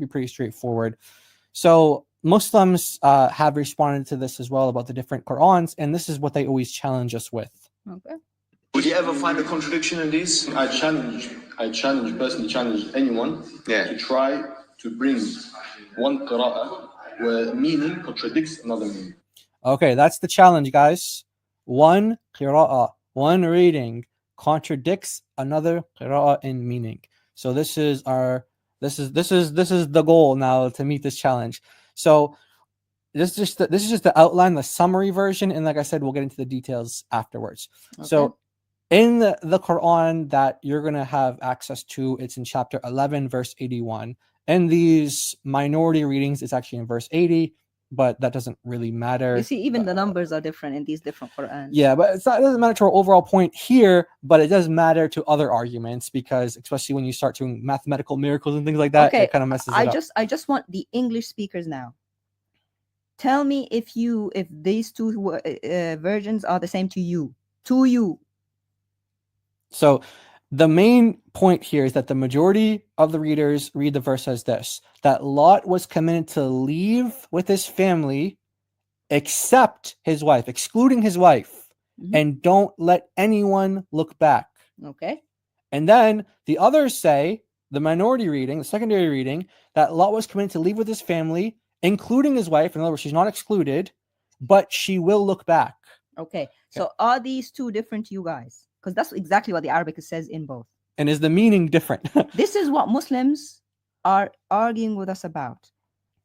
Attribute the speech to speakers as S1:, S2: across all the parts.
S1: be pretty straightforward. So Muslims have responded to this as well about the different Qur'ans, and this is what they always challenge us with.
S2: Okay.
S3: Would you ever find a contradiction in these? I personally challenge anyone to try to bring one qira'ah where meaning contradicts another meaning.
S1: Okay, that's the challenge, guys. One qira'ah, one reading contradicts another qira'ah in meaning. So this is the goal now to meet this challenge. So this is just the outline, the summary version, and like I said, we'll get into the details afterwards. Okay. So in the Quran that you're going to have access to, it's in chapter 11, verse 81. And these minority readings, it's actually in verse 80, but that doesn't really matter.
S2: You see, even the numbers are different in these different Qur'ans.
S1: Yeah, but it doesn't matter to our overall point here, but it does matter to other arguments, because especially when you start doing mathematical miracles and things like that, it kind of messes it up.
S2: I just want the English speakers now. Tell me if these two versions are the same to you.
S1: So the main point here is that the majority of the readers read the verse as this: that Lot was commanded to leave with his family, except his wife, excluding his wife, and don't let anyone look back.
S2: Okay.
S1: And then the others say, the minority reading, the secondary reading, that Lot was commanded to leave with his family, including his wife. In other words, she's not excluded, but she will look back.
S2: Okay. So are these two different to you guys? Because that's exactly what the Arabic says in both.
S1: And is the meaning different?
S2: This is what Muslims are arguing with us about.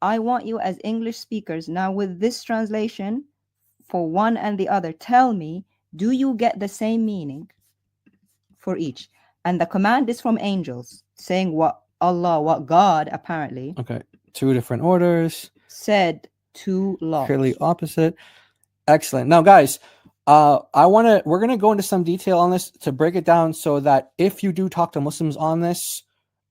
S2: I want you as English speakers now, with this translation for one and the other, tell me, do you get the same meaning for each? And the command is from angels saying what God apparently.
S1: Okay. Two different orders.
S2: Said to Lot.
S1: Clearly opposite. Excellent. Now, guys, we're gonna go into some detail on this to break it down, so that if you do talk to Muslims on this,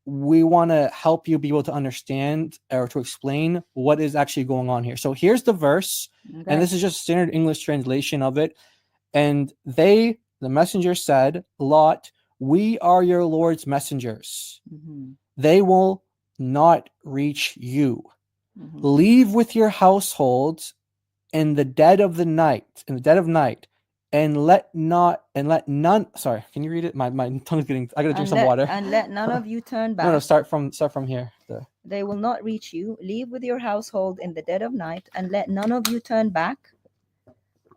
S1: we want to help you be able to understand or to explain what is actually going on here. So here's the verse, and this is just standard English translation of it. And the messenger said, Lot, we are your Lord's messengers. They will not reach you. Leave with your households in the dead of night, and let none. Sorry, can you read it? My tongue's getting. I gotta drink some water.
S2: And let none of you turn back.
S1: No, start from here.
S2: They will not reach you. Leave with your household in the dead of night, and let none of you turn back.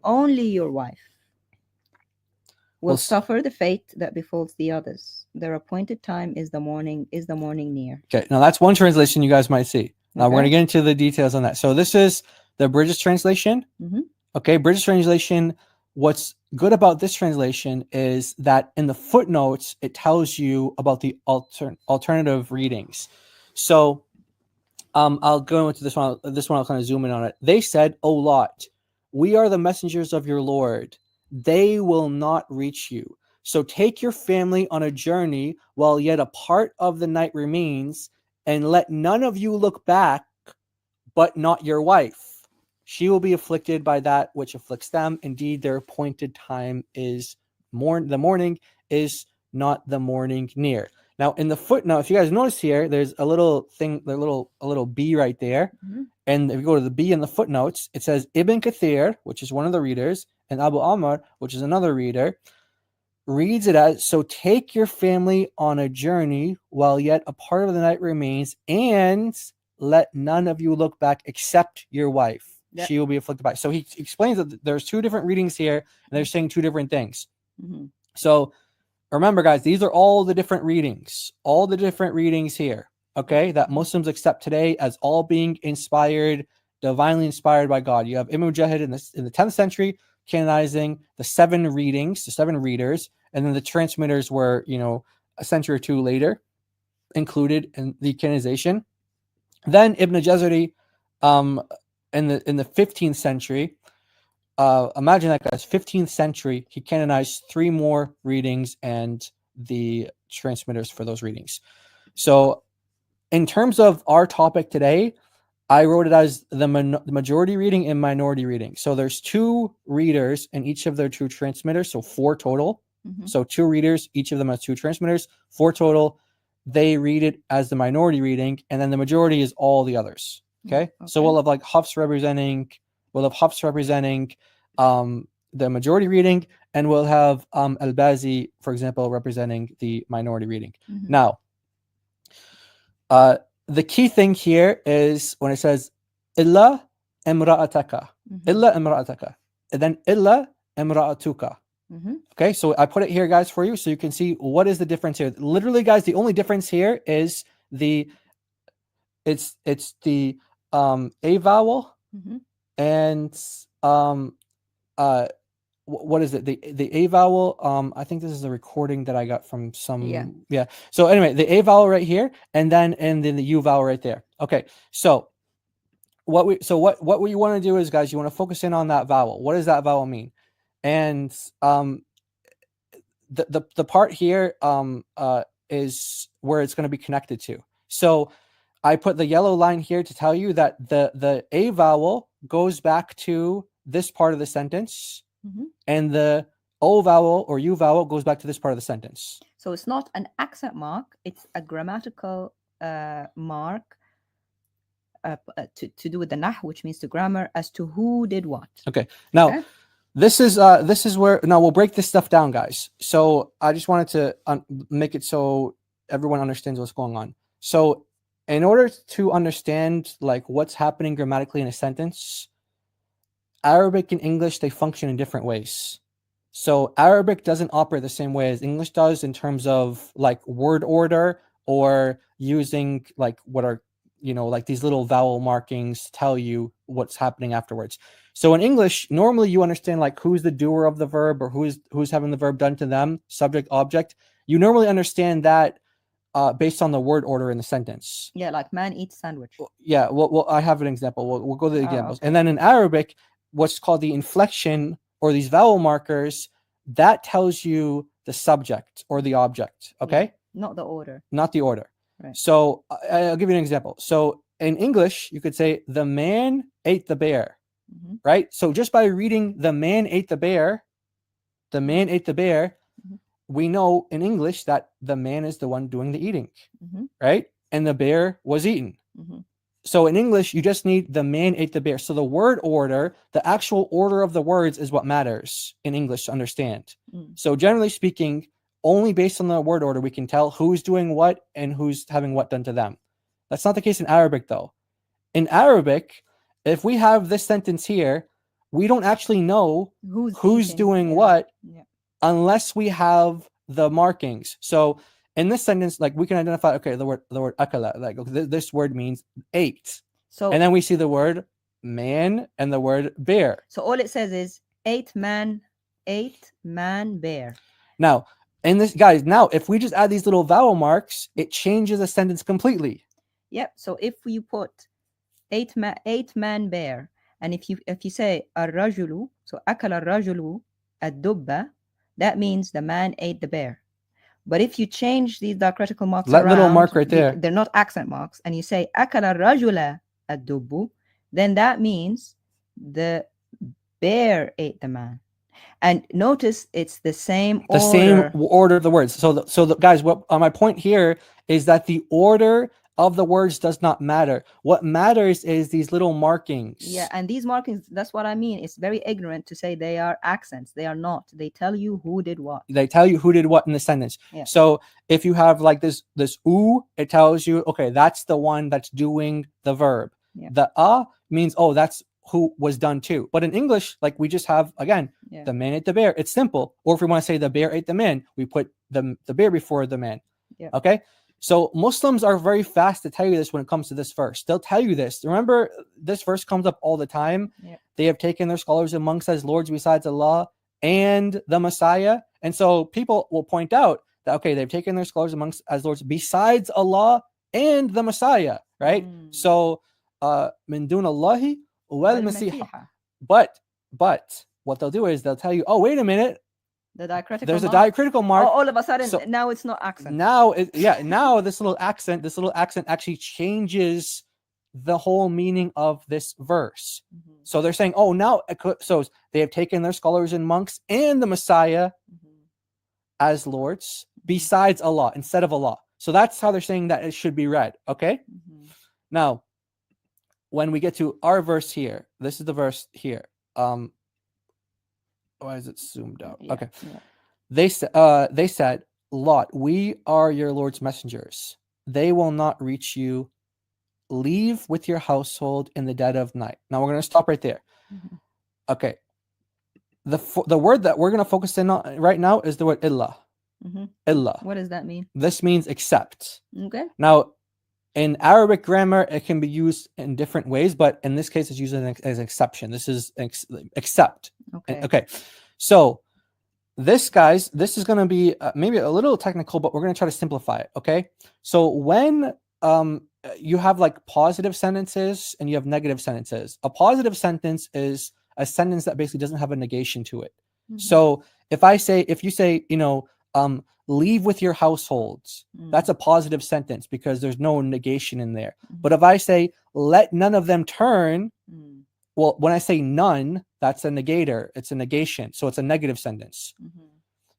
S2: Only your wife will suffer the fate that befalls the others. Their appointed time is the morning near.
S1: Okay, now that's one translation you guys might see. Now we're gonna get into the details on that. So this is the British translation. Okay, British translation. What's good about this translation is that in the footnotes, it tells you about the alternative readings. So I'll go into this one. This one I'll kind of zoom in on it. They said, O Lot, we are the messengers of your Lord. They will not reach you. So take your family on a journey while yet a part of the night remains, and let none of you look back, but not your wife. She will be afflicted by that which afflicts them. Indeed, their appointed time is the morning is not the morning near. Now, in the footnote, if you guys notice here, there's a little thing, a little B right there. And if you go to the B in the footnotes, it says Ibn Kathir, which is one of the readers, and Abu Amr, which is another reader, reads it as, so take your family on a journey while yet a part of the night remains, and let none of you look back except your wife. She will be afflicted by it. So he explains that there's two different readings here, and they're saying two different things. So remember, guys, these are all the different readings, here, okay, that Muslims accept today as all being inspired, divinely inspired by God. You have Ibn Mujahid in the 10th century canonizing the 7 readings, the 7 readers, and then the transmitters were, a century or two later included in the canonization. Then Ibn Jazari, in the 15th century, imagine that, guys, 15th century, he canonized 3 more readings and the transmitters for those readings. So in terms of our topic today, I wrote it as the majority reading and minority reading. So there's 2 readers in each of their 2 transmitters, so 4 total. So 2 readers, each of them has 2 transmitters, 4 total. they read it as the minority reading, and then the majority is all the others. Okay, so we'll have like Hafs representing the majority reading, and we'll have Al-Bazi, for example, representing the minority reading. Now, the key thing here is when it says illa imra'ataka, illa imra'ataka, and then illa imra'atuka. Okay, so I put it here, guys, for you, so you can see what is the difference here. Literally, guys, the only difference here is it's the a vowel and what is it? The a vowel. I think this is a recording that I got from some. Yeah. So anyway, the a vowel right here, and then the u vowel right there. Okay. So what we want to do is, guys, you want to focus in on that vowel. What does that vowel mean? And the part here is where it's going to be connected to. So I put the yellow line here to tell you that the a vowel goes back to this part of the sentence, and the o vowel or u vowel goes back to this part of the sentence.
S2: So it's not an accent mark; it's a grammatical mark to do with the nah, which means the grammar as to who did what.
S1: Okay. Now, this is where now we'll break this stuff down, guys. So I just wanted to make it so everyone understands what's going on. So in order to understand like what's happening grammatically in a sentence, Arabic and English, they function in different ways. So Arabic doesn't operate the same way as English does in terms of like word order or using like what are, like these little vowel markings to tell you what's happening afterwards. So in English, normally you understand like who's the doer of the verb or who's having the verb done to them, subject, object. You normally understand that based on the word order in the sentence.
S2: Yeah, like man eats sandwich.
S1: Yeah, well I have an example. We'll go to the examples. Okay. And then in Arabic, what's called the inflection or these vowel markers, that tells you the subject or the object. Okay.
S2: Yeah, not the order.
S1: Not the order.
S2: Right.
S1: So I'll give you an example. So in English, you could say the man ate the bear, right? So just by reading the man ate the bear, we know in English that the man is the one doing the eating, right? And the bear was eaten. So in English, you just need the man ate the bear. So the word order, the actual order of the words is what matters in English to understand. So generally speaking, only based on the word order, we can tell who's doing what and who's having what done to them. That's not the case in Arabic, though. In Arabic, if we have this sentence here, we don't actually know who's doing what unless we have the markings. So in this sentence, like we can identify, okay, the word akala, like this word means ate. So and then we see the word man and the word bear.
S2: So all it says is ate man, bear.
S1: Now, in this, guys, now if we just add these little vowel marks, it changes the sentence completely.
S2: Yep. So if you put eight man bear, and if you say ar-rajulu, so akala ar-rajulu ad-dubba, that means the man ate the bear. But if you change these diacritical marks
S1: that
S2: around,
S1: little mark right there,
S2: they're not accent marks, and you say akala ar-rajula ad-dubbu, then that means the bear ate the man. And notice it's the same
S1: order of the words. So guys, what my point here is that the order of the words does not matter. What matters is these little markings.
S2: Yeah, and these markings, that's what I mean. It's very ignorant to say they are accents. They are not. They tell you who did what.
S1: They tell you who did what in the sentence.
S2: Yeah.
S1: So if you have like this oo, it tells you, okay, that's the one that's doing the verb.
S2: Yeah.
S1: The means, oh, that's who was done too. But in English, like we just have, again, the man ate the bear. It's simple. Or if we want to say the bear ate the man, we put the bear before the man.
S2: Yeah.
S1: Okay. So Muslims are very fast to tell you this when it comes to this verse. They'll tell you this. Remember, this verse comes up all the time.
S2: Yeah.
S1: They have taken their scholars and monks as lords besides Allah and the Messiah. And so people will point out that, okay, they've taken their scholars and monks as lords besides Allah and the Messiah, right? So, min dun Allahi wal Masiha. But what they'll do is they'll tell you, oh, wait a minute.
S2: There's
S1: a diacritical mark.
S2: all of a sudden, now it's not accent.
S1: Now this little accent actually changes the whole meaning of this verse. So they're saying, oh, now so they have taken their scholars and monks and the Messiah as lords besides Allah, instead of Allah. So that's how they're saying that it should be read. Okay. Now, when we get to our verse here, this is the verse here. Why is it zoomed out?
S2: Yeah,
S1: okay.
S2: yeah.
S1: They said, Lot, we are your Lord's messengers. They will not reach you. Leave with your household in the dead of night. Now we're going to stop right there. Okay. The word that we're going to focus in on right now is the word illa. Illa.
S2: What does that mean?
S1: This means except.
S2: Okay.
S1: Now, in Arabic grammar, it can be used in different ways, but in this case, it's used as an exception. This is except.
S2: Okay.
S1: Okay. So this, guys, this is going to be maybe a little technical, but we're going to try to simplify it. Okay. So when you have like positive sentences and you have negative sentences, a positive sentence is a sentence that basically doesn't have a negation to it. So if you say, leave with your households, that's a positive sentence because there's no negation in there. But if I say, let none of them turn, well, when I say none, that's a negator. It's a negation. So it's a negative sentence.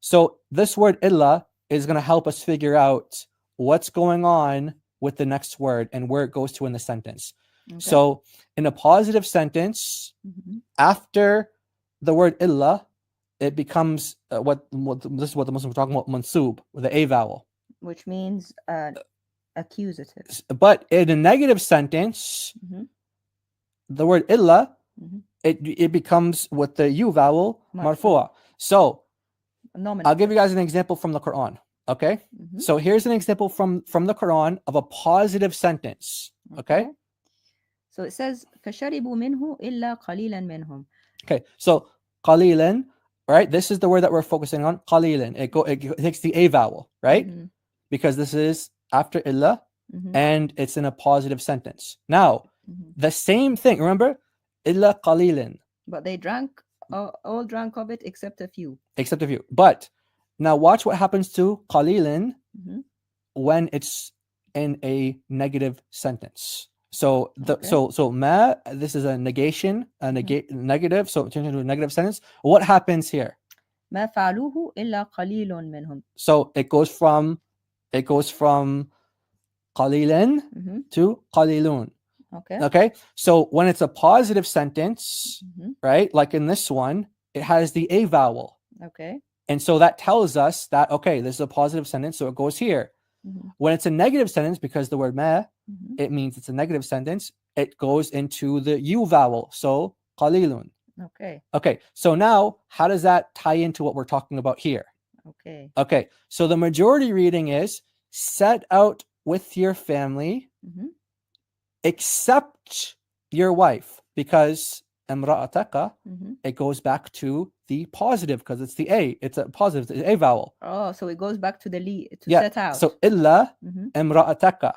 S1: So this word illa is going to help us figure out what's going on with the next word and where it goes to in the sentence. Okay. So in a positive sentence, after the word illa, it becomes what this is what the Muslims are talking about, mansub, with the a vowel,
S2: which means accusative.
S1: But in a negative sentence, the word illa, it becomes with the u vowel, marfu'a. So I'll give you guys an example from the Quran. Okay, so here's an example from the Quran of a positive sentence. Okay.
S2: So it says فَشَرِبُوا مِنْهُ إِلَّا قَلِيلًا مِنْهُم.
S1: Okay, so qalilan, right? This is the word that we're focusing on. Qalilan. It takes the a vowel, right? Because this is after illa, and it's in a positive sentence. Now, the same thing. Remember, illa qalilan.
S2: But they drank, all drank of it except a few. Except a few.
S1: But now watch what happens to qalilan when it's in a negative sentence. So so ma, this is a negation, negative, so it turns into a negative sentence. What happens here?
S2: ما فعلوه إلا قليل منهم.
S1: So it goes from qalilan to qalilun. Okay. So when it's a positive sentence, right? Like in this one, it has the a vowel.
S2: Okay.
S1: And so that tells us that, okay, this is a positive sentence, so it goes here. When it's a negative sentence, because the word ma, it means it's a negative sentence, it goes into the u vowel, so qalilun. Okay, so now how does that tie into what we're talking about here? Okay, so the majority reading is set out with your family except your wife, because imra'ataka, it goes back to the positive because it's the a, it's a positive, the a vowel.
S2: Oh, so it goes back to the set out.
S1: So illa imra'ataka.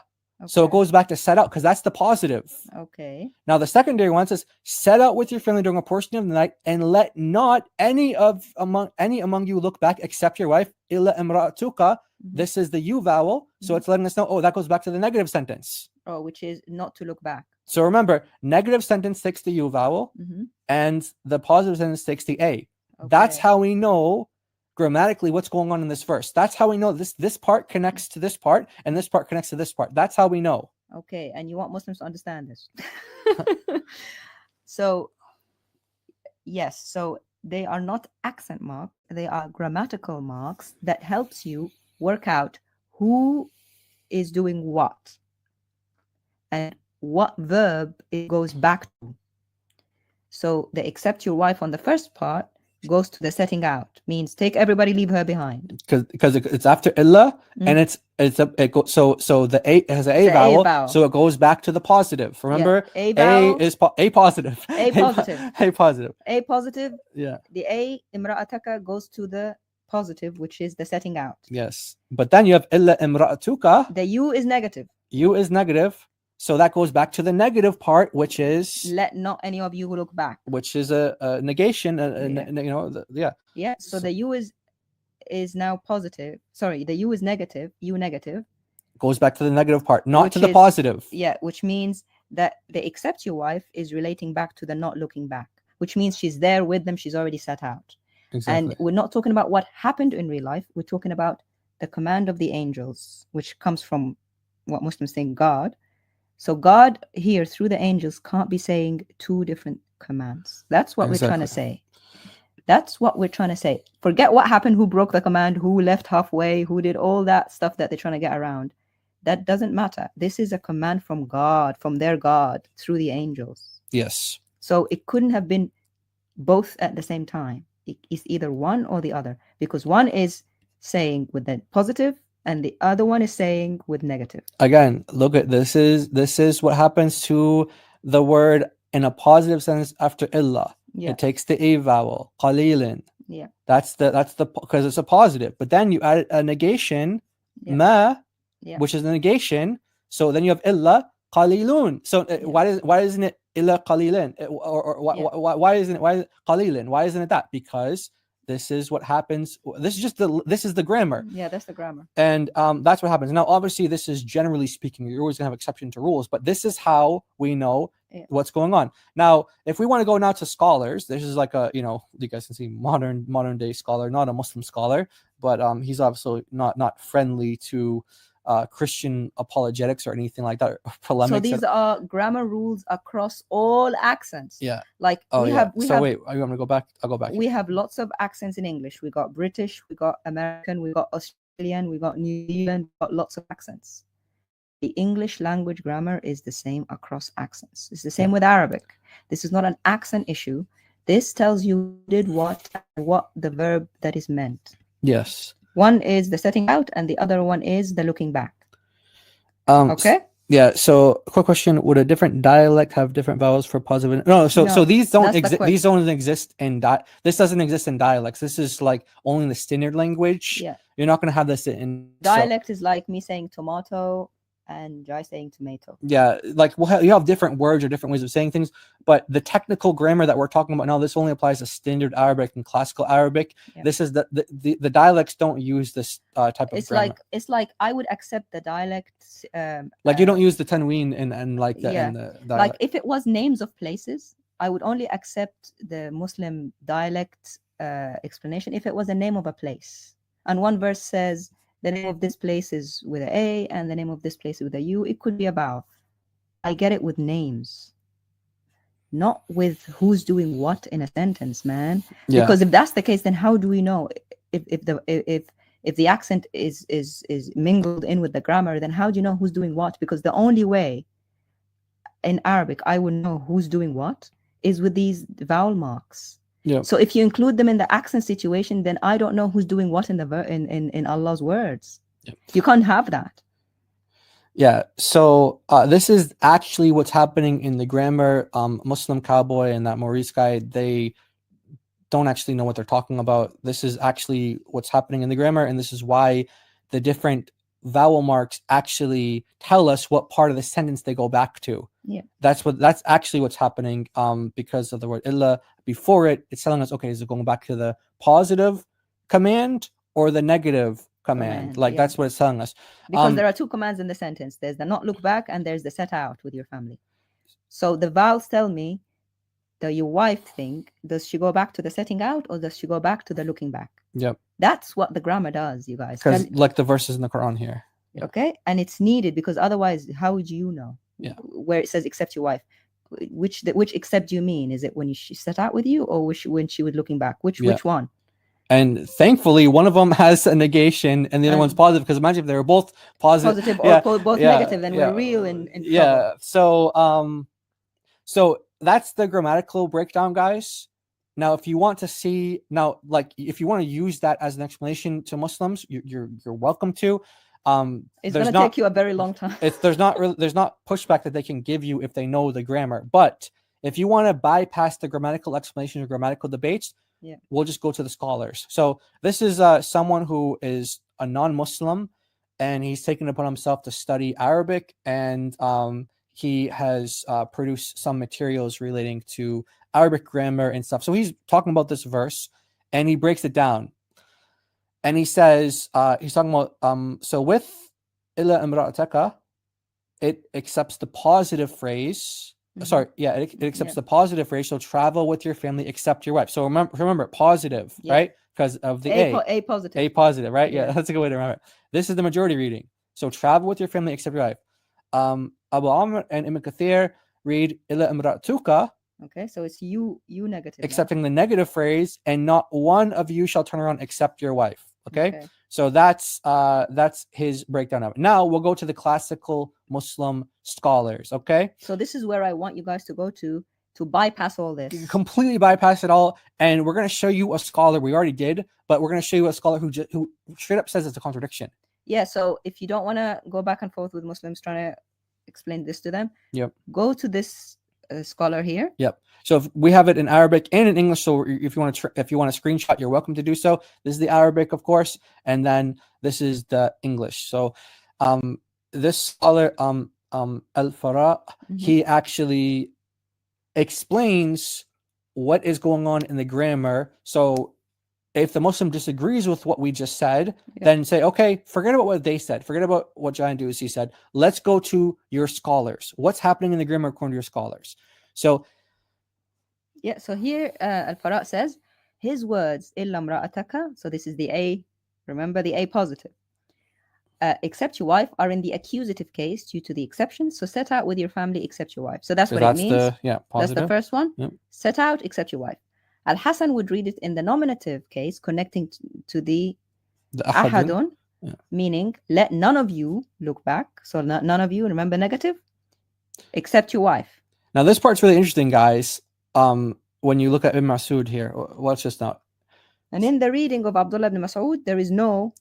S1: So it goes back to set out because that's the positive.
S2: Okay.
S1: Now the secondary one says set out with your family during a portion of the night and let not any among you look back except your wife. Illa imra'atuka. This is the u vowel, so it's letting us know. Oh, that goes back to the negative sentence.
S2: Oh, which is not to look back.
S1: So remember, negative sentence takes the u vowel, and the positive sentence takes the a. That's how we know grammatically what's going on in this verse. That's how we know this part connects to this part, and this part connects to this part. That's how we know.
S2: Okay, and you want Muslims to understand this. So, yes, so they are not accent marks. They are grammatical marks that helps you work out who is doing what and what verb it goes back to. So the except your wife on the first part goes to the setting out, means take everybody, leave her behind.
S1: Because it's after illa, and it goes so the a has an a vowel, so it goes back to the positive. Remember,
S2: a vowel,
S1: is a positive.
S2: A positive.
S1: A positive.
S2: A positive.
S1: Yeah.
S2: The a imra'ataka goes to the positive, which is the setting out.
S1: Yes, but then you have illa imra'atuka.
S2: The u is negative.
S1: U is negative. So that goes back to the negative part, which is
S2: let not any of you look back,
S1: which is a negation.
S2: Yeah. So the u is now positive. Sorry, the u is negative. U negative
S1: goes back to the negative part, not to the positive.
S2: Yeah, which means that the except your wife is relating back to the not looking back, which means she's there with them. She's already set out.
S1: Exactly.
S2: And we're not talking about what happened in real life. We're talking about the command of the angels, which comes from what Muslims think God. So God here through the angels can't be saying two different commands. That's what we're trying to say. That's what we're trying to say. Forget what happened, who broke the command, who left halfway, who did all that stuff that they're trying to get around. That doesn't matter. This is a command from God, from their God, through the angels.
S1: Yes.
S2: So it couldn't have been both at the same time. It's either one or the other, because one is saying with the positive and the other one is saying with negative.
S1: Again, look at this is what happens to the word in a positive sense after illa.
S2: Yeah.
S1: It takes the a vowel, qalilin.
S2: Yeah.
S1: That's the because it's a positive. But then you add a negation, ma, which is a negation. So then you have illa qalilun. So why isn't it illa qalilin? Why isn't it qalilin? Why isn't it that? Because this is what happens. This is the grammar.
S2: Yeah, that's the grammar.
S1: And that's what happens. Now, obviously, this is generally speaking. You're always gonna have exception to rules, but this is how we know what's going on. Now, if we want to go now to scholars, this is like a, you guys can see modern day scholar, not a Muslim scholar, but he's obviously not friendly to Christian apologetics or anything like that, or polemics.
S2: So these are grammar rules across all accents.
S1: Yeah.
S2: Like
S1: wait, are you want to go back? I'll go back.
S2: We have lots of accents in English. We got British, we got American, we got Australian, we got New Zealand, we got lots of accents. The English language grammar is the same across accents. It's the same with Arabic. This is not an accent issue. This tells you did what the verb that is meant.
S1: Yes.
S2: One is the setting out and the other one is the looking back. Okay?
S1: Yeah, so quick question, would a different dialect have different vowels for positive? No, so these don't exist. These don't exist in this doesn't exist in dialects. This is like only in the standard language.
S2: Yeah.
S1: You're not going to have this in
S2: dialect is like me saying tomato and Jai saying tomato.
S1: Yeah, like you have different words or different ways of saying things, but the technical grammar that we're talking about now, this only applies to standard Arabic and classical Arabic. Yeah. This is the dialects don't use this type of grammar.
S2: It's like I would accept the dialect.
S1: Like you don't use the tanween and like that. Yeah. In the dialect.
S2: Like if it was names of places, I would only accept the Muslim dialect explanation if it was a name of a place. And one verse says, the name of this place is with an A and the name of this place is with a U. It could be about. I get it with names, not with who's doing what in a sentence, man. Yeah. Because if that's the case, then how do we know if the accent is mingled in with the grammar? Then how do you know who's doing what? Because the only way in Arabic I would know who's doing what is with these vowel marks. Yeah. So if you include them in the accent situation, then I don't know who's doing what in in Allah's words. Yeah. You can't have that.
S1: Yeah. So this is actually what's happening in the grammar. Muslim Cowboy and that Maurice guy, they don't actually know what they're talking about. This is actually what's happening in the grammar, and this is why the different vowel marks actually tell us what part of the sentence they go back to.
S2: Yeah,
S1: that's actually what's happening. Because of the word illa before it, it's telling us, okay, is it going back to the positive command or the negative command? Like that's what it's telling us.
S2: Because there are two commands in the sentence. There's the not look back and there's the set out with your family. So the vowels tell me that your wife think, does she go back to the setting out or does she go back to the looking back?
S1: Yep.
S2: That's what the grammar does, you guys.
S1: Because like the verses in the Quran here.
S2: Yep. Okay. And it's needed because otherwise, how would you know?
S1: Yeah.
S2: Where it says except your wife. Which except do you mean? Is it when she set out with you or when she was looking back? Which one?
S1: And thankfully, one of them has a negation and the other one's positive. Because imagine if they were both positive
S2: or both negative, then we're real in trouble.
S1: Yeah. So that's the grammatical breakdown, guys. Now, if you want to see if you want to use that as an explanation to Muslims, you're welcome to.
S2: It's going to take you a very long time.
S1: There's not pushback that they can give you if they know the grammar. But if you want to bypass the grammatical explanations or grammatical debates, we'll just go to the scholars. So this is someone who is a non-Muslim, and he's taken it upon himself to study Arabic, and he has produced some materials relating to Arabic grammar and stuff. So he's talking about this verse, and he breaks it down. And he says, he's talking about, so with illa imra'ataka, it accepts the positive phrase. Mm-hmm. Sorry, it accepts the positive phrase. So travel with your family, except your wife. So remember positive, right? because of the
S2: A positive.
S1: A positive, right? Yeah,
S2: Yeah.
S1: that's a good way to remember it. This is the majority reading. So travel with your family except your wife. Abu Amr and Ibn Kathir read illa imra'atuka,
S2: Okay, so it's you negative.
S1: accepting the negative phrase, and not one of you shall turn around except your wife. Okay? So that's his breakdown of it. Now we'll go to the classical Muslim scholars. Okay,
S2: so this is where I want you guys to go to bypass all this.
S1: Completely bypass it all, and we're going to show you a scholar. We already did, but we're going to show you a scholar who straight up says it's a contradiction.
S2: Yeah, so if you don't want to go back and forth with Muslims trying to explain this to them, go to this scholar here.
S1: So if we have it in Arabic and in English. So if you want to screenshot, you're welcome to do so. This is the Arabic, of course, and then this is the English. So this scholar Al-Farah, he actually explains what is going on in the grammar. So if the Muslim disagrees with what we just said, then say, okay, forget about what they said. Forget about what Giant Dusi said. Let's go to your scholars. What's happening in the grammar according to your scholars? So
S2: so here Al-Farah says, his words, illa imra'ataka, so this is the A, remember the A positive. Except your wife are in the accusative case due to the exception. So set out with your family except your wife. So that's what it means.
S1: Positive.
S2: That's the first one. Set out except your wife. Al-Hasan would read it in the nominative case, connecting to the ahadun, meaning let none of you look back. So none of you, remember negative, except your wife.
S1: Now this part's really interesting, guys. When you look at Ibn Mas'ud here, watch this now.
S2: And in the reading of Abdullah ibn Mas'ud, there is no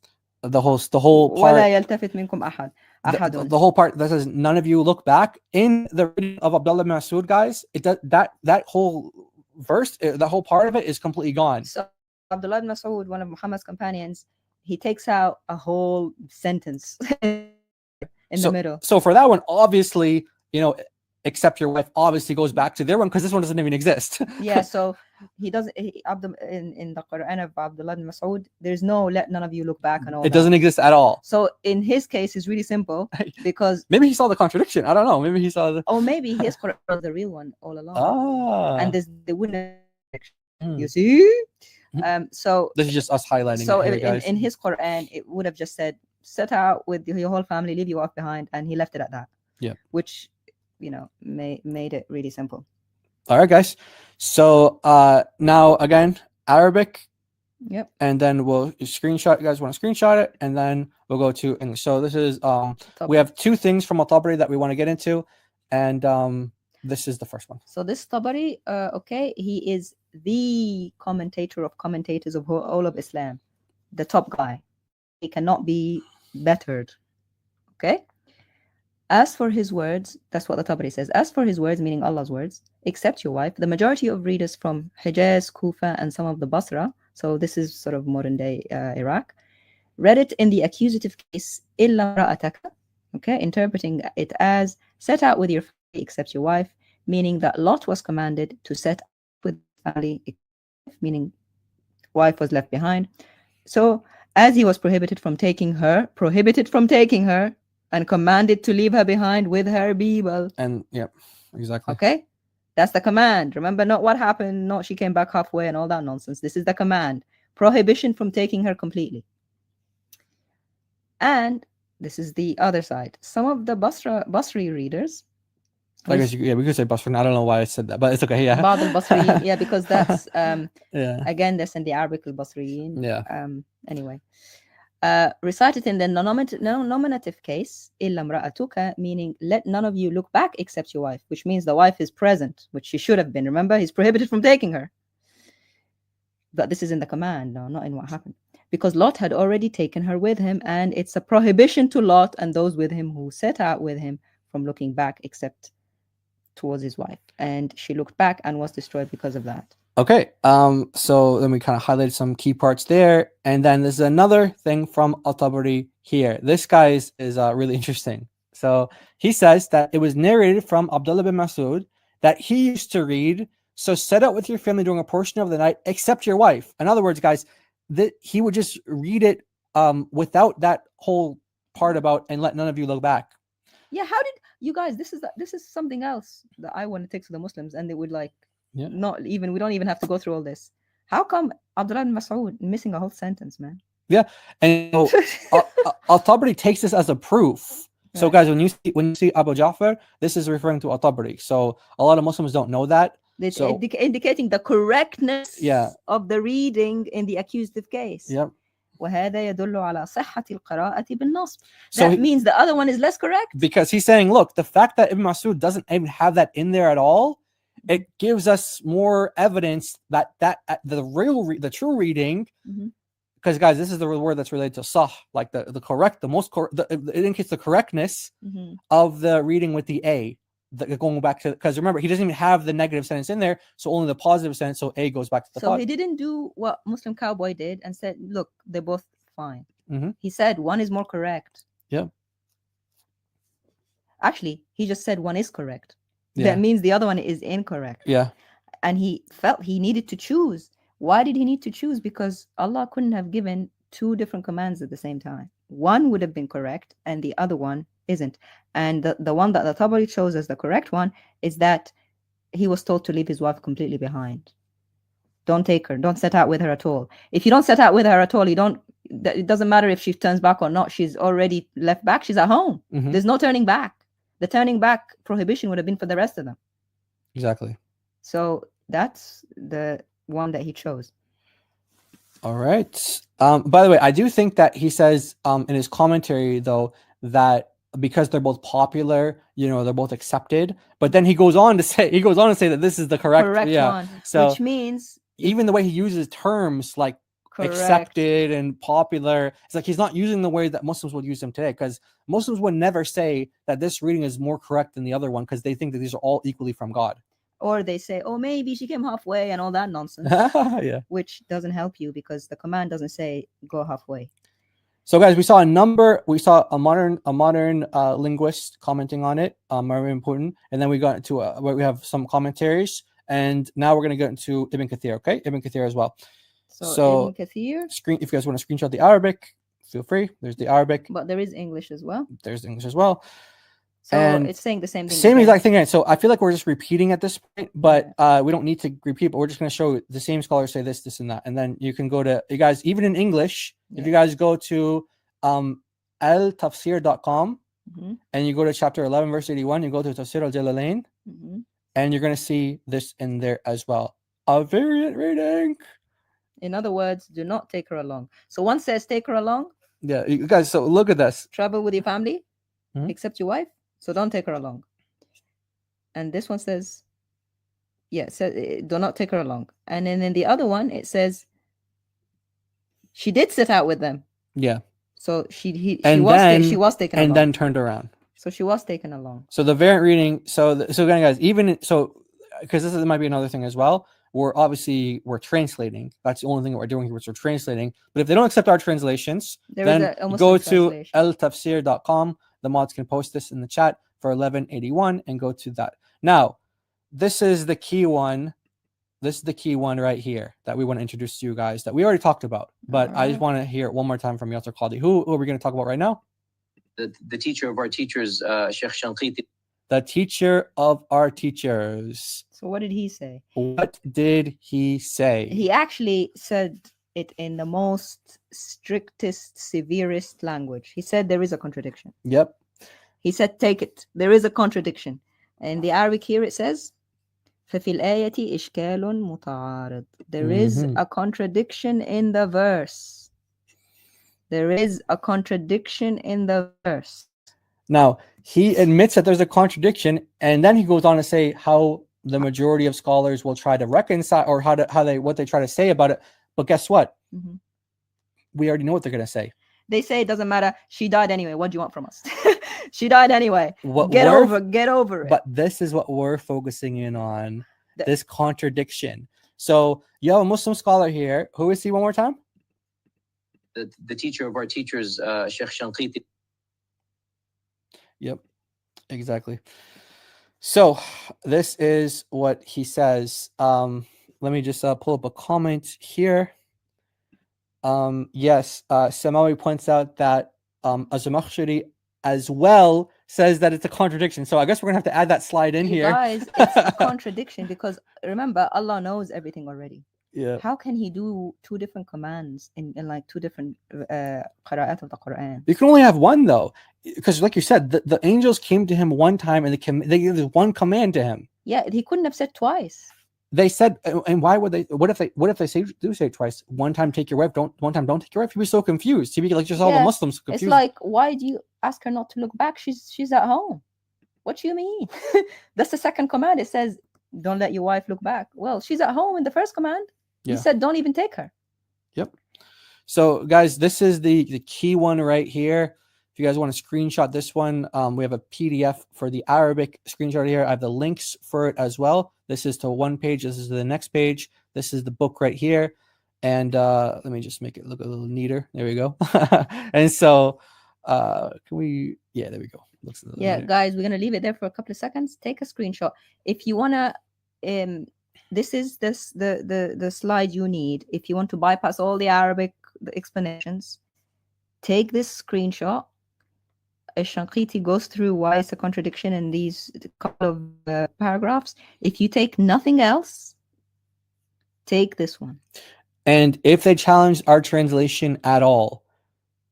S1: the whole part.
S2: The
S1: whole part that says none of you look back. In the reading of Abdullah ibn Mas'ud, guys, it does that whole verse, the whole part of it is completely gone.
S2: So Abdullah ibn Mas'ud, one of Muhammad's companions, he takes out a whole sentence in the middle. So
S1: for that one, obviously, except your wife obviously goes back to their one because this one doesn't even exist.
S2: So he doesn't. In the Quran of Abdullah ibn Mas'ud, there's no let none of you look back and all.
S1: It doesn't exist at all.
S2: So in his case, it's really simple because
S1: maybe he saw the contradiction. I don't know. Maybe he saw the.
S2: Oh, maybe his Quran was the real one all along. And they wouldn't. You see. So
S1: this is just us highlighting.
S2: So
S1: it here,
S2: in his Quran, it would have just said, "Set out with your whole family, leave your wife behind," and he left it at that. Which made it really simple.
S1: All right, guys. So now again, Arabic. And then we'll screenshot. You guys want to screenshot it, and then we'll go to English. So this is we have two things from Al-Tabari that we want to get into, and this is the first one.
S2: So this Tabari, he is the commentator of commentators of all of Islam, the top guy. He cannot be bettered. Okay. As for his words, that's what the Tabari says. As for his words, meaning Allah's words, except your wife, the majority of readers from Hijaz, Kufa, and some of the Basra, so this is sort of modern day Iraq, read it in the accusative case, illa ra'ataka, interpreting it as set out with your family except your wife, meaning that Lot was commanded to set out with family, meaning wife was left behind. So as he was prohibited from taking her, and commanded to leave her behind with her people.
S1: And exactly.
S2: Okay, that's the command. Remember, not what happened, not she came back halfway and all that nonsense. This is the command. Prohibition from taking her completely. And this is the other side. Some of the Basri readers.
S1: I guess we could say Basri. I don't know why I said that, but it's okay.
S2: Ba'd al-Basriyin, because that's again that's in the Arabic al-Basriyin. Anyway. Recited in the nominative case, illa imra'atuka, meaning let none of you look back except your wife, which means the wife is present, which she should have been. Remember, he's prohibited from taking her. But this is in the command, no, not in what happened. Because Lot had already taken her with him, and it's a prohibition to Lot and those with him who set out with him from looking back except towards his wife. And she looked back and was destroyed because of that.
S1: Okay, so then we kind of highlighted some key parts there, and then there's another thing from Al-Tabari here. This guy is really interesting. So he says that it was narrated from Abdullah bin Mas'ud that he used to read, so set out with your family during a portion of the night, except your wife. In other words, guys, that he would just read it without that whole part about and let none of you look back.
S2: Yeah, how did you guys? This is something else that I want to take to the Muslims, and they would like. We don't even have to go through all this. How come Abdullah ibn Mas'ud missing a whole sentence, man?
S1: Yeah, and Al-Tabari takes this as a proof. So
S2: Right.
S1: guys, when you see Abu Ja'far, this is referring to Al-Tabari. So a lot of Muslims don't know that.
S2: It's
S1: So
S2: indicating the correctness
S1: Yeah.
S2: of the reading in the accusative case.
S1: yep.
S2: وهذا يدل على صحة القراءة بالنصب.
S1: So
S2: That means the other one is less correct.
S1: because he's saying, look, the fact that Ibn Mas'ud doesn't even have that in there at all, it gives us more evidence that the true reading.
S2: Mhm.
S1: Because guys, this is the word that's related to sah, like the correct, it indicates the correctness
S2: Mhm.
S1: of the reading with the A. Going back to, because remember, he doesn't even have the negative sentence in there, so only the positive sentence. So A goes back to the.
S2: So he didn't do what Muslim Cowboy did and said, look, they're both fine.
S1: Mhm.
S2: He said one is more correct.
S1: Yeah.
S2: Actually, he just said one is correct.
S1: Yeah.
S2: That means the other one is incorrect.
S1: Yeah.
S2: And he felt he needed to choose. Why did he need to choose? Because Allah couldn't have given two different commands at the same time. One would have been correct and the other one isn't. And the one that the Tabari chose as the correct one is that he was told to leave his wife completely behind. Don't take her. Don't set out with her at all. If you don't set out with her at all, it doesn't matter if she turns back or not. She's already left back. She's at home.
S1: Mhm.
S2: There's no turning back. The turning back prohibition would have been for the rest of them.
S1: Exactly.
S2: So that's the one that he chose.
S1: All right. By the way, I do think that he says in his commentary though that because they're both popular, they're both accepted. But then he goes on to say that this is the correct
S2: one.
S1: So
S2: which means
S1: even the way he uses terms like accepted and popular, it's like he's not using the way that Muslims would use them today, because Muslims would never say that this reading is more correct than the other one because they think that these are all equally from God.
S2: Or they say, oh, maybe she came halfway and all that nonsense.
S1: Yeah.
S2: Which doesn't help you because the command doesn't say go halfway.
S1: So guys, we saw a modern linguist commenting on it, very important, and then we got into we have some commentaries, and now we're going to get into Ibn Kathir, okay? Ibn Kathir as well. So
S2: Ibn Kathir,
S1: if you guys want to screenshot the Arabic, feel free. There's the Arabic.
S2: But there is English as well.
S1: There's English as well.
S2: So
S1: and
S2: it's saying the same thing.
S1: Same exact thing. So I feel like we're just repeating at this point, but we don't need to repeat, but we're just going to show the same scholars say this, and that. And then you can go to, you guys, even in English, if you guys go to altafsir.com and you go to chapter 11, verse 81, you go to Tafsir al-Jalalain, and you're going to see this in there as well. A variant reading.
S2: In other words, do not take her along. So one says take her along.
S1: Yeah, you guys, so look at this.
S2: Travel with your family, except your wife. So don't take her along. And this one says, do not take her along. And then in the other one, it says, she did set out with them.
S1: Yeah.
S2: So she was taken along.
S1: And then turned around.
S2: So she was taken along.
S1: So the variant reading, so again, guys, because this might be another thing as well, we're translating. That's the only thing that we're doing here, which we're translating. But if they don't accept our translations, then go to altafsir.com. The mods can post this in the chat for 1181 and go to that. Now, this is the key one. This is the key one right here that we want to introduce to you guys that we already talked about. But I just want to hear it one more time from Yasser Qadi. Who are we going to talk about right now?
S4: The teacher of our teachers, Sheikh Shanqiti.
S1: The teacher of our teachers.
S2: So what did he say?
S1: What did he say?
S2: He actually said it in the most strictest, severest language. He said there is a contradiction.
S1: Yep.
S2: He said, take it. There is a contradiction. In the Arabic here it says, فَفِي الْآيَةِ إِشْكَالٌ مُتَعَارِض. There is a contradiction in the verse. There is a contradiction in the verse.
S1: Now, he admits that there's a contradiction, and then he goes on to say how the majority of scholars will try to reconcile, or what they try to say about it. But guess what? We already know what they're going to say.
S2: They say it doesn't matter. She died anyway. What do you want from us? She died anyway. Get over it.
S1: But this is what we're focusing in on, this contradiction. So you have a Muslim scholar here. Who is he one more time?
S4: The teacher of our teachers, Sheikh Shanqiti.
S1: Yep, exactly. So this is what he says. Let me just pull up a comment here. Yes, Samawi points out that Az-Zamakhshari as well says that it's a contradiction. So I guess we're gonna have to add that slide in here.
S2: Guys, it's a contradiction because remember, Allah knows everything already.
S1: Yeah.
S2: How can he do two different commands in like two different qira'at of the Quran?
S1: You can only have one though, because like you said, the angels came to him one time and they gave one command to him.
S2: Yeah, he couldn't have said twice.
S1: They said, and why would they? What if they say it twice? One time take your wife, one time don't take your wife. He'd be so confused. He'd be like just all the
S2: Yeah,
S1: Muslims confused.
S2: It's like, why do you ask her not to look back? She's at home. What do you mean? That's the second command. It says, don't let your wife look back. Well, she's at home in the first command.
S1: Yeah.
S2: He said, don't even take her.
S1: Yep. So guys, this is the key one right here. If you guys want to screenshot this one, we have a PDF for the Arabic screenshot here. I have the links for it as well. This is to one page. This is to the next page. This is the book right here. And let me just make it look a little neater. There we go. And so can we, yeah, there we go. Looks a little neater.
S2: Guys, we're going to leave it there for a couple of seconds. Take a screenshot. If you want to, this is the slide you need. If you want to bypass all the Arabic explanations, take this screenshot. Shanqiti goes through why it's a contradiction in these couple of paragraphs. If you take nothing else, take this one.
S1: And if they challenge our translation at all,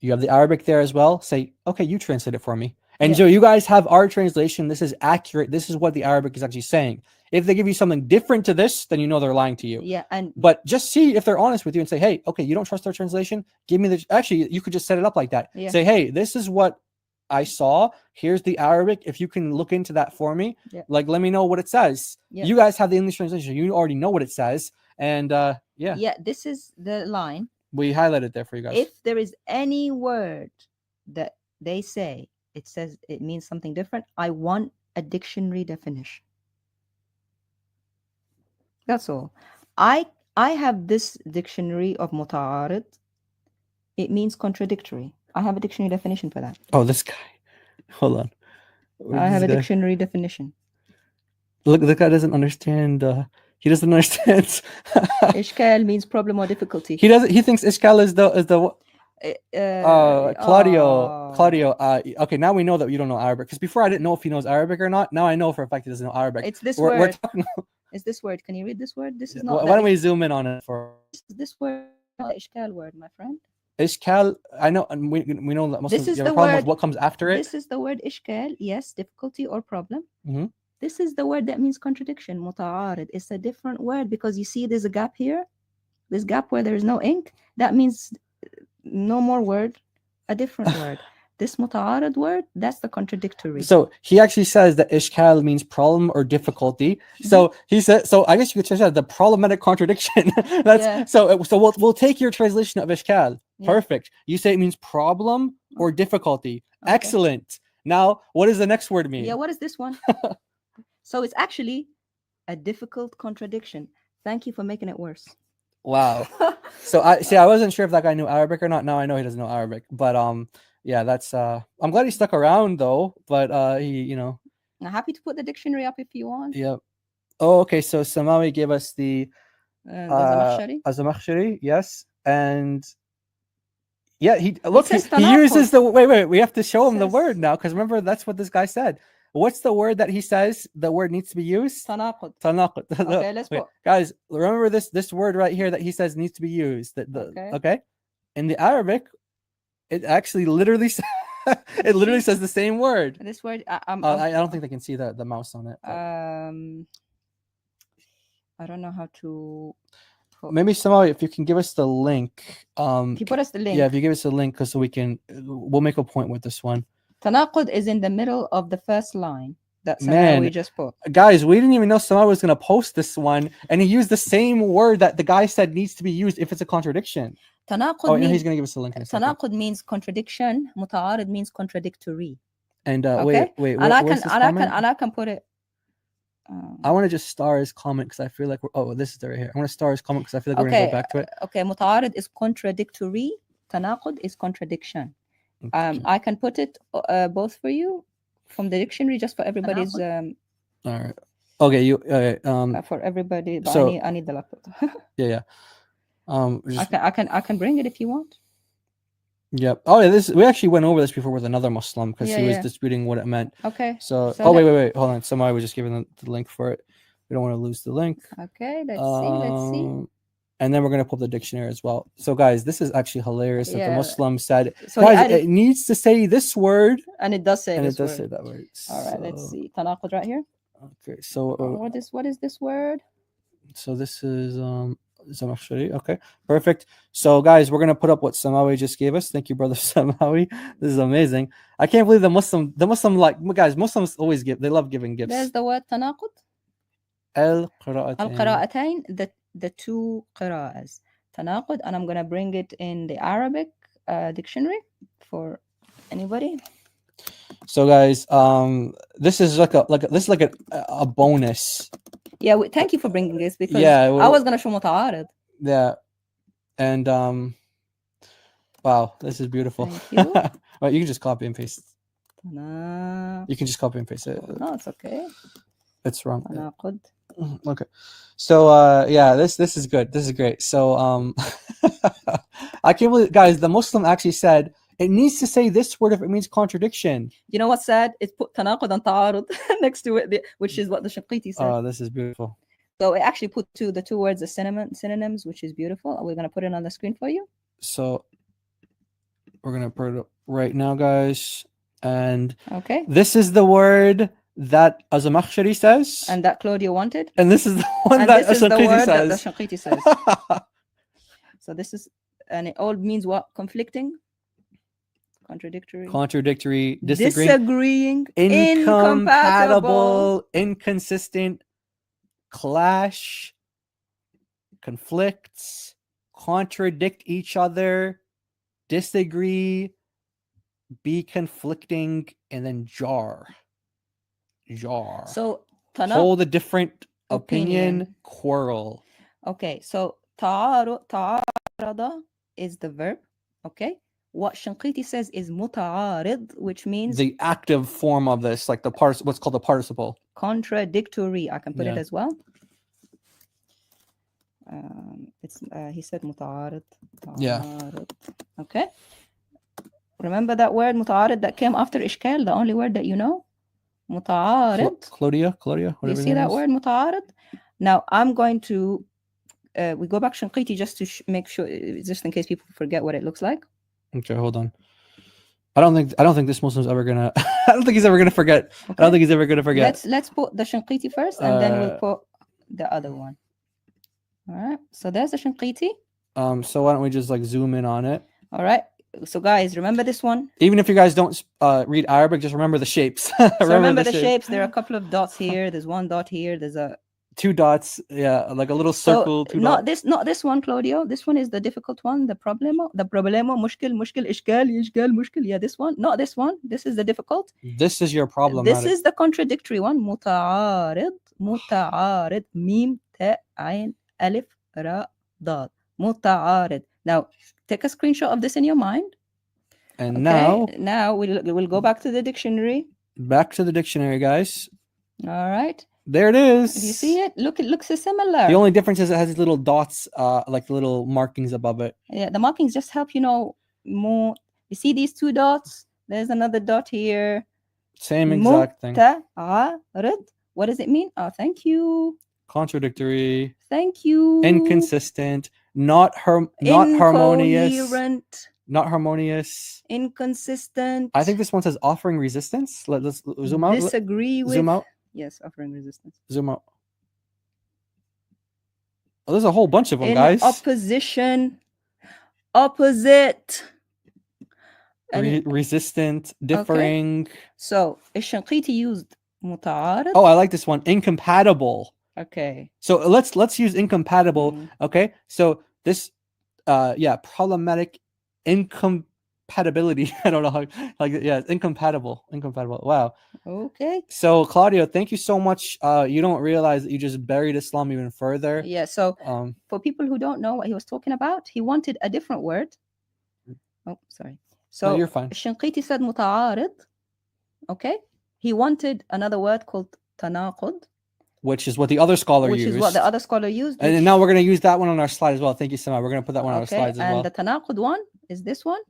S1: you have the Arabic there as well. Say, okay, you translate it for me. And so you guys have our translation. This is accurate. This is what the Arabic is actually saying. If they give you something different to this, then you know they're lying to you.
S2: Yeah,
S1: but just see if they're honest with you and say, hey, okay, you don't trust their translation. Give me the. Actually, you could just set it up like that.
S2: Yeah.
S1: Say, hey, this is what I saw. Here's the Arabic. If you can look into that for me, like let me know what it says. You guys have the English translation. You already know what it says. And yeah,
S2: this is the line.
S1: We highlighted there for you guys.
S2: If there is any word that they say it says it means something different, I want a dictionary definition. That's all. I have this dictionary of muta'arid. It means contradictory. I have a dictionary definition for that.
S1: Oh, this guy. Hold on.
S2: I have a dictionary definition.
S1: Look, the guy doesn't understand. He doesn't understand.
S2: Ishkal means problem or difficulty.
S1: He doesn't. He thinks ishkal is the. Claudio. Okay, now we know that you don't know Arabic. Because before I didn't know if he knows Arabic or not. Now I know for a fact he doesn't know Arabic.
S2: It's this word.
S1: We're talking.
S2: It's this word. Can you read this word? This is not.
S1: Why don't we zoom in on it for?
S2: This word, not ishkal word, my friend.
S1: Ishkal, I know, and we know that Muslims
S2: this is
S1: have a
S2: the
S1: problem
S2: word,
S1: with what comes after it.
S2: This is the word ishkal, yes, difficulty or problem.
S1: Mm-hmm.
S2: This is the word that means contradiction, muta'arid. It's a different word because you see there's a gap here. This gap where there's no ink, that means no more word, a different word. This muta'arid word, that's the contradictory.
S1: So he actually says that ishkal means problem or difficulty. Mm-hmm. So he said, so I guess you could say that the problematic contradiction. That's so we'll take your translation of ishkal. Perfect. You say it means problem or difficulty. Okay. Excellent. Now, what does the next word mean?
S2: Yeah, what is this one? So it's actually a difficult contradiction. Thank you for making it worse.
S1: Wow. So I wasn't sure if that guy knew Arabic or not. Now I know he doesn't know Arabic. But yeah, that's I'm glad he stuck around though. But he,
S2: I'm happy to put the dictionary up if you want.
S1: Yep. Oh, okay. So Samawi gave us the Zamakhshari, yes. And yeah, he uses the wait. We have to show him the word now because remember that's what this guy said. What's the word that he says the word needs to be used?
S2: Tanaqud.
S1: Okay,
S2: let's go.
S1: Guys, remember this word right here that he says needs to be used. Okay. In the Arabic, it actually literally says the same word.
S2: This word
S1: I don't think they can see the mouse on it.
S2: I don't know how to.
S1: Maybe somehow if you can give us the link.
S2: If you put us the link.
S1: Yeah, if you give us the link, because we'll make a point with this one.
S2: Tanaqud is in the middle of the first line. That's we just put.
S1: Guys, we didn't even know someone was going to post this one, and he used the same word that the guy said needs to be used if it's a contradiction.
S2: Tanaqud means,
S1: he's going to give us the link in a second.
S2: Tanaqud means contradiction. Muta'arid means contradictory.
S1: And
S2: okay?
S1: wait.
S2: And I can put it.
S1: I want to just star his comment because I feel like this is right here. I want to star his comment because I feel like we're going to go back to it.
S2: Okay, Muta'arid is contradictory. Tanaqud is contradiction. Okay. I can put it both for you from the dictionary, just for everybody's.
S1: All right. Okay.
S2: For everybody, but
S1: so,
S2: I need the laptop.
S1: Yeah.
S2: I can bring it if you want.
S1: Yep. Oh, yeah. We actually went over this before with another Muslim because he was disputing what it meant.
S2: Okay.
S1: So wait. Hold on. Somebody was just giving the link for it. We don't want to lose the link.
S2: Okay. Let's see.
S1: and then we're going to pull up the dictionary as well. So guys, this is actually hilarious that the
S2: Yeah.
S1: Muslim said,
S2: So he
S1: guys,
S2: added-
S1: it needs to say this word,
S2: and it does say
S1: and
S2: this
S1: it does
S2: word.
S1: say that word.
S2: All right, let's
S1: So-
S2: see. Tanaqud right here.
S1: Okay, so
S2: What is this word?
S1: so this is Zamakhshari. Okay, perfect. So guys, we're gonna put up what Samawi just gave us. Thank you, brother Samawi. This is amazing. I can't believe the Muslim like guys. Muslims always give. They love giving gifts.
S2: There's the word tanaqud.
S1: Al-qira'atayn.
S2: Al-qira'atayn, the two qira'as. Tanaqud, and I'm gonna bring it in the Arabic dictionary for anybody.
S1: So guys, this is like a bonus.
S2: Yeah, thank you for bringing this because
S1: Yeah,
S2: I
S1: well-
S2: was gonna show muta'arid.
S1: Yeah, and wow, this is beautiful.
S2: Thank you.
S1: Well, you can just copy and paste.
S2: Tana-
S1: You can just copy and paste it.
S2: No, it's okay.
S1: It's wrong.
S2: Tanaqud.
S1: Okay. So yeah, this is good. This is great. So I can't believe, guys, the Muslim actually said it needs to say this word if it means contradiction.
S2: You know what's sad? It put tanaqud and ta'arud next to it, which is what the Shanqiti said.
S1: Oh, this is beautiful.
S2: So it actually put the two words as synonyms, which is beautiful. We're gonna put it on the screen for you.
S1: So we're gonna put it up right now, guys. And
S2: Okay.
S1: this is the word that Zamakhshari says.
S2: And that Claudio wanted.
S1: And this is the one
S2: And
S1: that
S2: this is the
S1: Shanqiti
S2: word that the
S1: says.
S2: Shanqiti says. So this is, and it all means what? Conflicting, contradictory,
S1: Contradictory, disagreeing,
S2: disagreeing, incompatible.
S1: incompatible, inconsistent, clash, conflicts, contradict each other, disagree, be conflicting, and then jar.
S2: So tanaq.
S1: Hold a different opinion,
S2: Opinion.
S1: quarrel.
S2: Okay, so ta'arada is the verb. Okay, what Shanqiti says is muta'arid, which means
S1: The active form of this, like the what's called the participle.
S2: contradictory. I can put it
S1: Yeah.
S2: as well. It's he said muta'arid.
S1: Yeah.
S2: Ta'arid. Okay. Remember that word muta'arid that came after ishkal, the only word that you know? Muta'arid.
S1: Claudia,
S2: You
S1: whatever
S2: see
S1: your name
S2: that
S1: is.
S2: word muta'arid? Now I'm going to we go back Shanqiti just to make sure, just in case people forget what it looks like.
S1: Okay, hold on. I don't think this Muslim's ever gonna. I don't think he's ever gonna forget. I
S2: Okay.
S1: don't think he's ever gonna forget.
S2: Let's put the Shanqiti first, and then we'll
S1: Uh,
S2: put the other one. All right. So there's the Shanqiti.
S1: So why don't we just like zoom in on it?
S2: All right. So guys, remember this one.
S1: Even if you guys don't read Arabic, just remember the shapes.
S2: So remember the
S1: shape.
S2: shapes. There are a couple of dots here. There's one dot here. There's a
S1: 2 dots. Yeah, like a little
S2: so
S1: circle. 2
S2: not
S1: dots.
S2: not this one, Claudio. This one is the difficult one. The problema, mushkil, ishkal, mushkil. Yeah, this one. Not this one. This is the difficult.
S1: This is your problem.
S2: This is the contradictory one. Muta'arid, mim, ta, ayn, alif, ra, dad. Muta'arid. Now, take a screenshot of this in your mind.
S1: and
S2: Okay?
S1: now
S2: Now we'll go back to the dictionary.
S1: back to the dictionary, guys.
S2: All right.
S1: There it is.
S2: Do you see it? Look, it looks similar.
S1: The only difference is it has these little dots, like little markings above it.
S2: Yeah, the markings just help you know more. You see these 2 dots? There's another dot here.
S1: Same exact thing.
S2: Muta'arid. What does it mean? Oh, thank you.
S1: Contradictory,
S2: Thank you.
S1: inconsistent, not harmonious,
S2: Incoherent,
S1: not harmonious.
S2: inconsistent.
S1: I think this one says offering resistance. Let's zoom out.
S2: Disagree with.
S1: Zoom out.
S2: Yes, offering resistance.
S1: Zoom out. Oh, there's a whole bunch of them,
S2: In
S1: guys.
S2: opposition. Opposite. And
S1: Resistant, differing.
S2: so, Shanqiti used muta'arid.
S1: Oh, I like this one. Incompatible.
S2: Okay.
S1: So let's use incompatible.
S2: Mm.
S1: Okay. So this, yeah, problematic incompatibility. I don't know how. Like, yeah, it's incompatible. Incompatible. Wow.
S2: Okay.
S1: So Claudio, thank you so much. You don't realize that you just buried Islam even further.
S2: Yeah. So, for people who don't know what he was talking about, he wanted a different word. Oh, sorry. So
S1: No, you're fine.
S2: Shanqiti said muta'arid. Okay. He wanted another word called tanaqud,
S1: Which is what the other scholar
S2: which
S1: used.
S2: is what the other scholar used.
S1: And
S2: which-
S1: now we're going to use that one on our slide as well. Thank you so much. We're going to put that one on our
S2: okay.
S1: slides as
S2: And
S1: well.
S2: the tanaqud one is this one.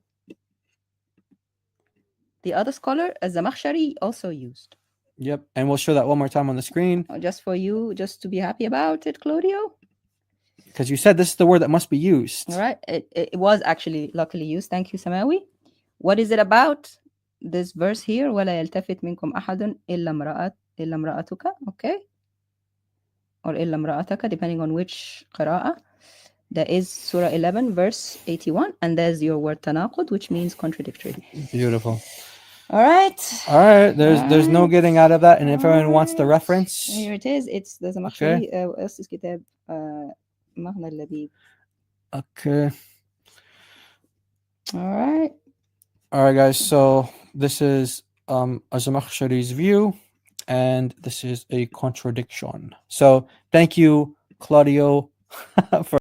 S2: The other scholar, Zamakhshari, also used.
S1: Yep. And we'll show that one more time on the screen.
S2: Just for you, just to be happy about it, Claudio.
S1: because you said this is the word that must be used.
S2: All right. It was actually luckily used. Thank you, Samawi. What is it about? This verse here, ولا يلتفت منكم أحد إلا امرأتك. Okay. Or إلا امرأتك, depending on which qira'ah. That is Surah 11, verse 81. And there's your word tanaqud, which means contradictory.
S1: Beautiful.
S2: All right.
S1: All right. There's no getting out of that. And if everyone wants the reference,
S2: here it is. It's the Zamakhshari. أسس كتاب مغنى اللبيب.
S1: Okay.
S2: All right.
S1: All right, guys. So this is Az-Zamakhshari's view, and this is a contradiction. So thank you, Claudio, for